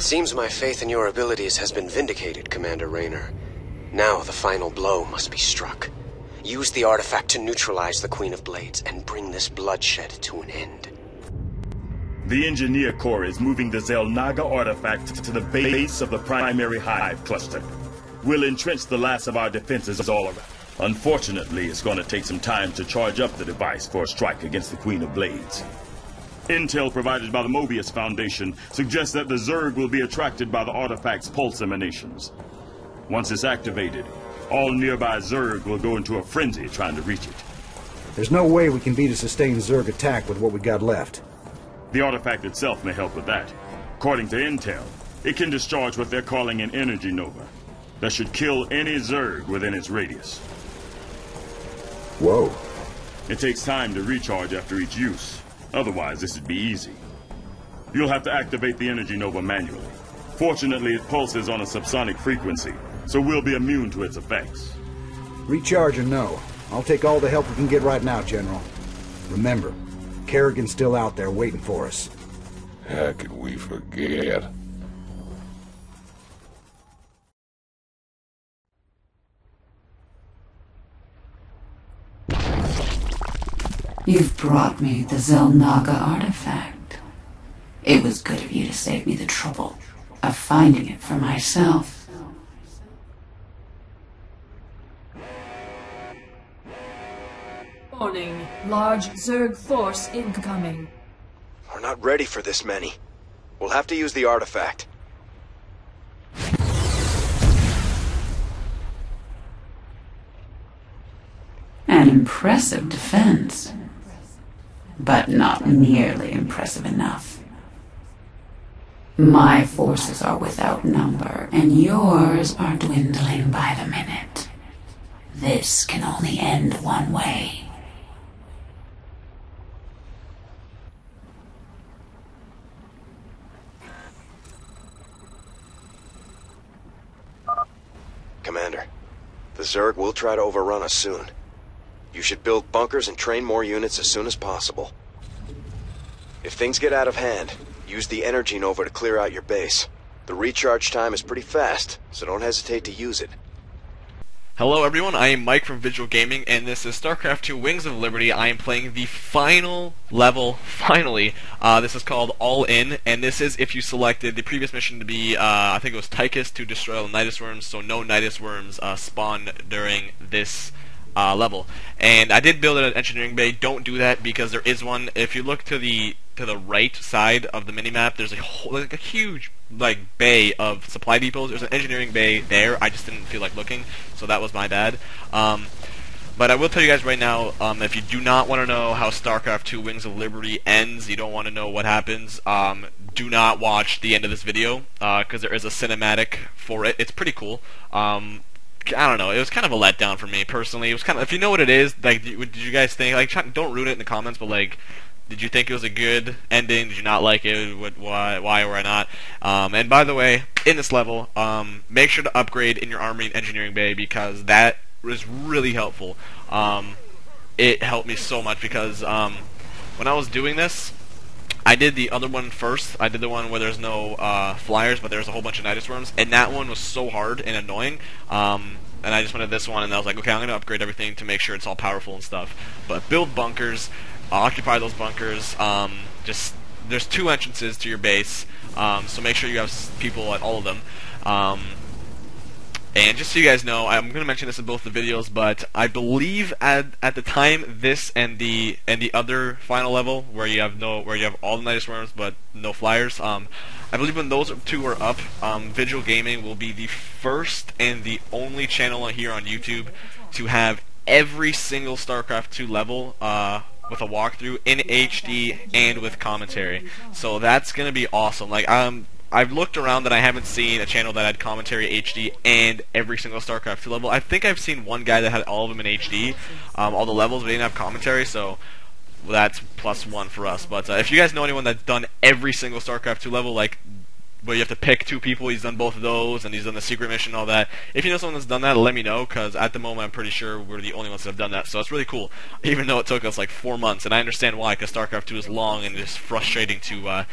It seems my faith in your abilities has been vindicated, Commander Raynor. Now the final blow must be struck. Use the artifact to neutralize the Queen of Blades and bring this bloodshed to an end. The Engineer Corps is moving the Xel'Naga artifact to the base of the primary hive cluster. We'll entrench the last of our defenses all around. Unfortunately, it's going to take some time to charge up the device for a strike against the Queen of Blades. Intel provided by the Mobius Foundation suggests that the Zerg will be attracted by the artifact's pulse emanations. Once it's activated, all nearby Zerg will go into a frenzy trying to reach it. There's no way we can beat a sustained Zerg attack with what we got left. The artifact itself may help with that. According to Intel, it can discharge what they're calling an energy nova that should kill any Zerg within its radius. Whoa. It takes time to recharge after each use. Otherwise, this would be easy. You'll have to activate the energy nova manually. Fortunately, it pulses on a subsonic frequency, so we'll be immune to its effects. Recharge or no, I'll take all the help we can get right now, General. Remember, Kerrigan's still out there waiting for us. How could we forget? You've brought me the Xel'Naga artifact. It was good of you to save me the trouble of finding it for myself. Warning. Large Zerg force incoming. We're not ready for this many. We'll have to use the artifact. An impressive defense, but not nearly impressive enough. My forces are without number, and yours are dwindling by the minute. This can only end one way. Commander, the Zerg will try to overrun us soon. You should build bunkers and train more units as soon as possible. If things get out of hand, use the energy nova to clear out your base. The recharge time is pretty fast, so don't hesitate to use it. Hello everyone, I am Mike from Visual Gaming, and this is StarCraft 2 Wings of Liberty. I am playing the final level, finally. This is called All In, and this is if you selected the previous mission to be, I think it was Tychus to destroy all the Nydus Worms, so no Nydus Worms spawn during this level. And I did build an engineering bay. Don't do that because there is one. If you look to the right side of the minimap, there's a huge bay of supply depots. There's an engineering bay there. I just didn't feel like looking, so that was my bad. But I will tell you guys right now, if you do not want to know how StarCraft 2 Wings of Liberty ends, you don't want to know what happens, do not watch the end of this video, because there is a cinematic for it. It's pretty cool. I don't know, it was kind of a letdown for me personally. It was kind of, if you know what it is, did you guys think, don't ruin it in the comments, but did you think it was a good ending? Did you not like it? Why or why not? And by the way, in this level, make sure to upgrade in your armory and engineering bay, because that was really helpful. It helped me so much because when I was doing this, I did the other one first. I did the one where there's no flyers, but there's a whole bunch of Nydus Worms, and that one was so hard and annoying. And I just went to this one, and I was like, okay, I'm going to upgrade everything to make sure it's all powerful and stuff. But build bunkers, occupy those bunkers. There's 2 entrances to your base, so make sure you have people at all of them. And just so you guys know, I'm going to mention this in both the videos, but I believe at the time this and the other final level where you have all the Nydus Worms but no flyers, I believe when those 2 are up, Visual Gaming will be the first and the only channel here on YouTube to have every single StarCraft 2 level with a walkthrough in HD and with commentary. So that's going to be awesome. I've looked around and I haven't seen a channel that had commentary HD and every single StarCraft 2 level. I think I've seen one guy that had all of them in HD, all the levels, but they didn't have commentary, so that's +1 for us. But if you guys know anyone that's done every single StarCraft 2 level, where you have to pick 2 people. He's done both of those, and he's done the secret mission and all that. If you know someone that's done that, let me know, because at the moment I'm pretty sure we're the only ones that have done that. So it's really cool, even though it took us like 4 months, and I understand why, because StarCraft 2 is long and it's frustrating to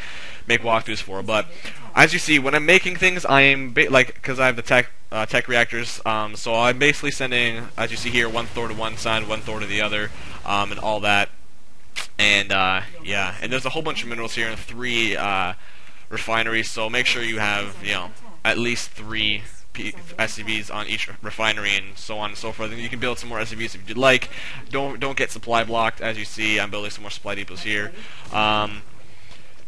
make walkthroughs for. But as you see, when I'm making things, I am because I have the tech reactors, so I'm basically sending, as you see here, 1 Thor to one side, 1 Thor to the other, and all that. And yeah, and there's a whole bunch of minerals here and 3 refineries, so make sure you have, you know, at least 3 SCVs on each refinery, and so on and so forth. And you can build some more SCVs if you'd like. Don't get supply blocked. As you see, I'm building some more supply depots here.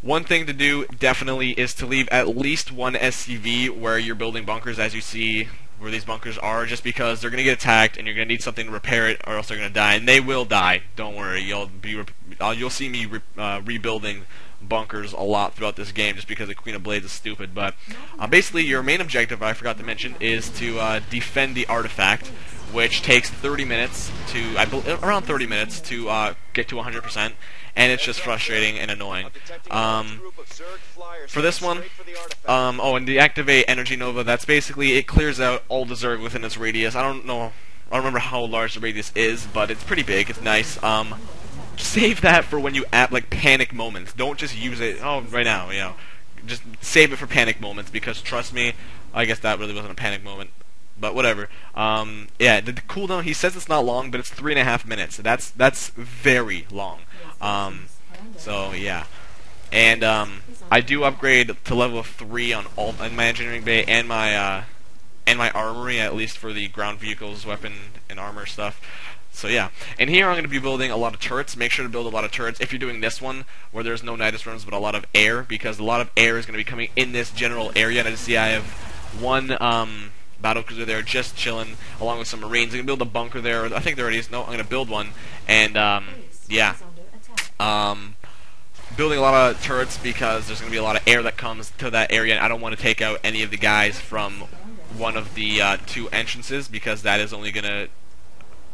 One thing to do definitely is to leave at least 1 SCV where you're building bunkers, as you see where these bunkers are, just because they're going to get attacked and you're going to need something to repair it, or else they're going to die, and they will die. Don't worry, you'll see me rebuilding bunkers a lot throughout this game, just because the Queen of Blades is stupid. But basically, your main objective, I forgot to mention, is to defend the artifact, which takes 30 minutes to, around 30 minutes to get to 100%, and it's just frustrating and annoying. For this one, oh, and deactivate Energy Nova. That's basically, it clears out all the Zerg within its radius. I don't remember how large the radius is, but it's pretty big. It's nice. Save that for when you at like panic moments. Don't just use it right now, you know. Just save it for panic moments, because trust me, I guess that really wasn't a panic moment, but whatever. Yeah, the cooldown, he says it's not long, but it's 3.5 minutes. That's very long. So yeah. And I do upgrade to level 3 on all in my engineering bay and my armory, at least for the ground vehicles, weapon and armor stuff. So yeah, and here I'm going to be building a lot of turrets. Make sure to build a lot of turrets if you're doing this one, where there's no Nydus Worms, but a lot of air, because a lot of air is going to be coming in this general area. And as you see, I have 1 battlecruiser there just chilling, along with some marines. I'm going to build a bunker there. I think there already is. No, I'm going to build one. And yeah, building a lot of turrets, because there's going to be a lot of air that comes to that area, and I don't want to take out any of the guys from one of the 2 entrances, because that is only going to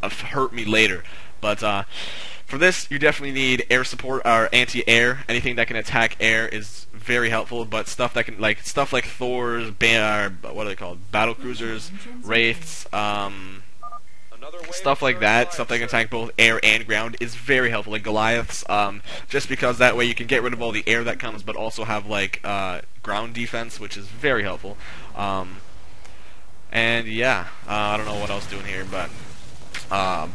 hurt me later. But for this, you definitely need air support or anti-air. Anything that can attack air is very helpful. But stuff that can, like Thor's, what are they called? Battle cruisers, wraiths, stuff like that. Stuff that can attack both air and ground is very helpful. Like Goliaths, just because that way you can get rid of all the air that comes, but also have like ground defense, which is very helpful. And yeah, I don't know what else doing here, but.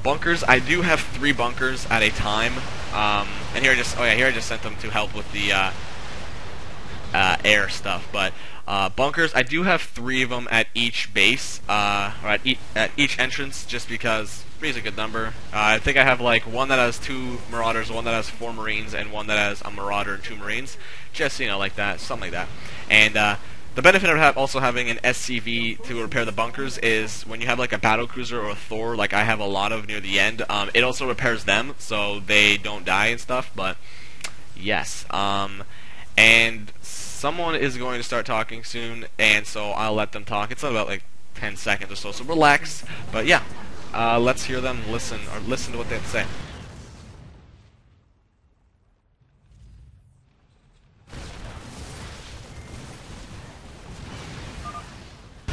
Bunkers. I do have 3 bunkers at a time, and here I just sent them to help with the air stuff. But bunkers, I do have 3 of them at each base, or at each entrance, just because 3 is a good number. I think I have like 1 that has 2 marauders, 1 that has 4 marines, and 1 that has a marauder and 2 marines. Just, you know, like that, something like that. And the benefit of also having an SCV to repair the bunkers is when you have like a battlecruiser or a Thor, like I have a lot of near the end, it also repairs them so they don't die and stuff. But yes, and someone is going to start talking soon, and so I'll let them talk. It's about like 10 seconds or so, so relax. But yeah, let's hear them listen to what they have to say.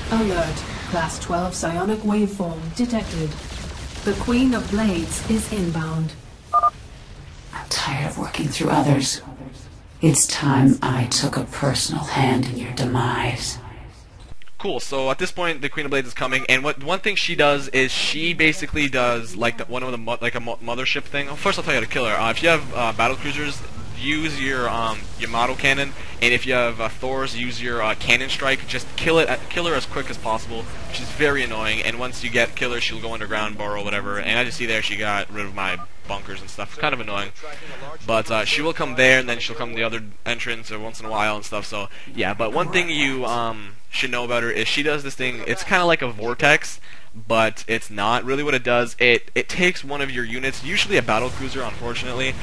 Alert. Class 12 psionic waveform detected. The Queen of Blades is inbound. I'm tired of working through others. It's time I took a personal hand in your demise. Cool. So at this point, the Queen of Blades is coming, and one thing she does is she basically does like one of the mothership thing. First, I'll tell you how to kill her. If you have battle cruisers, use your model cannon, and if you have Thor's, use your cannon strike. Just kill her as quick as possible. She's very annoying, and once you kill her, she'll go underground, burrow, whatever. And as you see there, she got rid of my bunkers and stuff. Kind of annoying, but she will come there, and then she'll come to the other entrance or once in a while and stuff. So yeah, but one thing you should know about her is she does this thing. It's kind of like a vortex, but it's not really. What it does, it takes one of your units, usually a battle cruiser, unfortunately.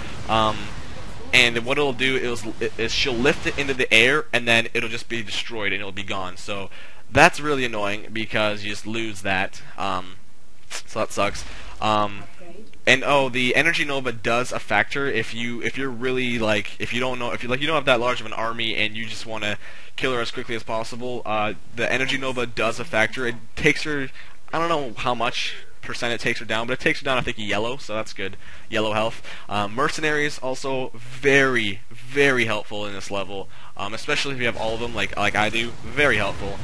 And what it'll do is she'll lift it into the air, and then it'll just be destroyed, and it'll be gone. So that's really annoying, because you just lose that. So that sucks. And oh, the energy nova does a factor if you're really like if you don't have that large of an army and you just want to kill her as quickly as possible. The energy nova does a factor. It takes her, I don't know how much percent it takes her down, but it takes her down I think yellow, so that's good. Yellow health. Mercenaries also very very helpful in this level, especially if you have all of them like I do. Very helpful.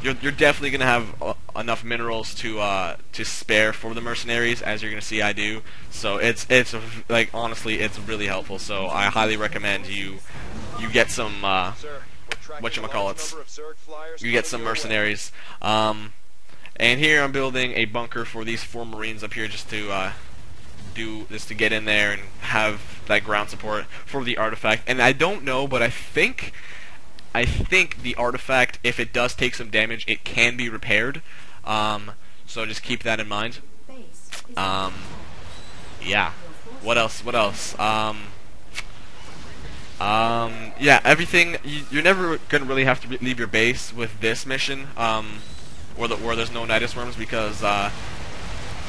You're definitely gonna have enough minerals to spare for the mercenaries, as you're gonna see I do. So it's like honestly, it's really helpful. So I highly recommend you get some whatchamacallits. You get some mercenaries. And here I'm building a bunker for these 4 Marines up here just to get in there and have that ground support for the artifact. And I don't know, but I think the artifact, if it does take some damage, it can be repaired. So just keep that in mind. Yeah. What else? Yeah, everything. You're never gonna really have to leave your base with this mission, where there's no Nydus Worms, because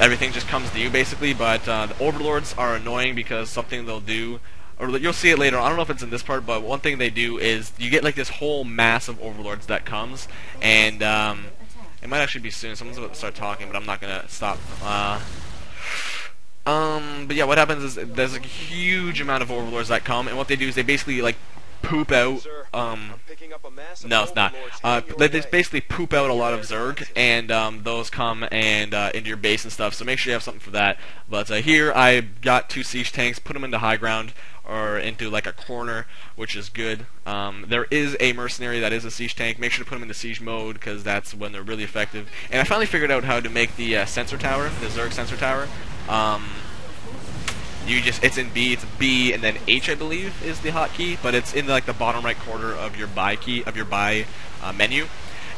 everything just comes to you basically. But the Overlords are annoying because something they'll do. Or you'll see it later. I don't know if it's in this part, but one thing they do is you get like this whole mass of overlords that comes, and it might actually be soon. Someone's about to start talking, but I'm not gonna stop. But yeah, what happens is there's a huge amount of overlords that come, and what they do is they basically like poop out. No, it's not. They basically poop out a lot of Zerg, and those come and into your base and stuff. So make sure you have something for that. But here I got 2 siege tanks, put them into high ground or into like a corner, which is good. There is a mercenary that is a siege tank. Make sure to put them into siege mode because that's when they're really effective. And I finally figured out how to make the sensor tower, the Zerg sensor tower. It's in B, it's B and then H I believe is the hotkey, but it's in like the bottom right corner of your buy menu.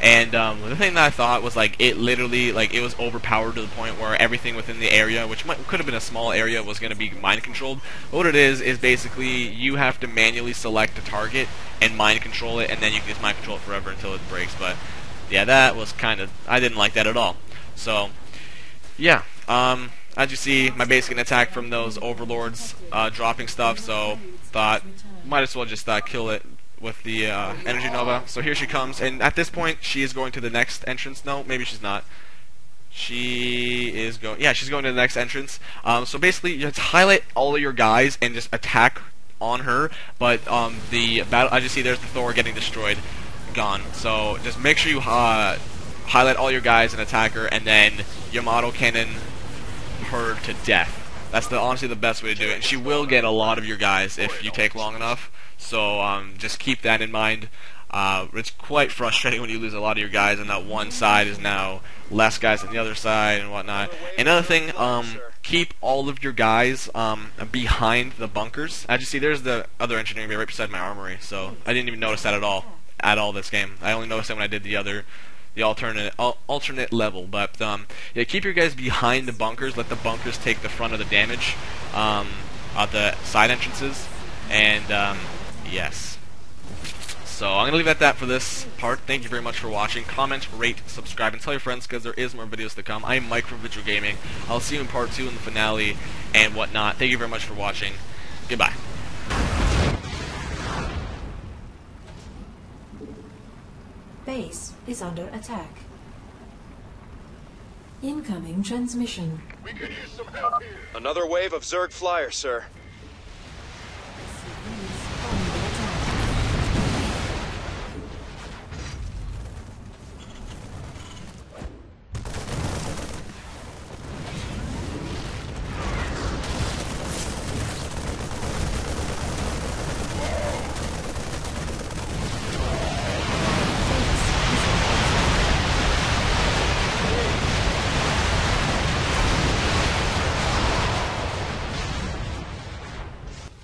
And the thing that I thought was like it literally like it was overpowered to the point where everything within the area, which could have been a small area, was going to be mind controlled. But what it is basically you have to manually select a target and mind control it, and then you can just mind control it forever until it breaks. But yeah, that was I didn't like that at all. So yeah, as you see, my base can attack from those overlords dropping stuff. So thought might as well just kill it with the energy nova. So here she comes, and at this point she is going to the next entrance. No, maybe she's not. She is going. Yeah, she's going to the next entrance. So basically, you have to highlight all of your guys and just attack on her. But the battle, I just see there's the Thor getting destroyed, gone. So just make sure you highlight all your guys and attack her, and then Yamato cannon her to death. That's honestly the best way to do it. And she will get a lot of your guys if you take long enough. So just keep that in mind. It's quite frustrating when you lose a lot of your guys and that one side is now less guys than the other side and whatnot. Another thing, keep all of your guys behind the bunkers. As you see, there's the other engineering bay right beside my armory. So I didn't even notice that at all this game. I only noticed it when I did the alternate level. But yeah, keep your guys behind the bunkers. Let the bunkers take the brunt of the damage at the side entrances. And yes. So I'm going to leave it at that for this part. Thank you very much for watching. Comment, rate, subscribe, and tell your friends because there is more videos to come. I am Mike from Vigil Gaming. I'll see you in part 2 in the finale and whatnot. Thank you very much for watching. Goodbye. Base is under attack. Incoming transmission. We could use some help here. Another wave of Zerg flyers, sir.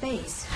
Base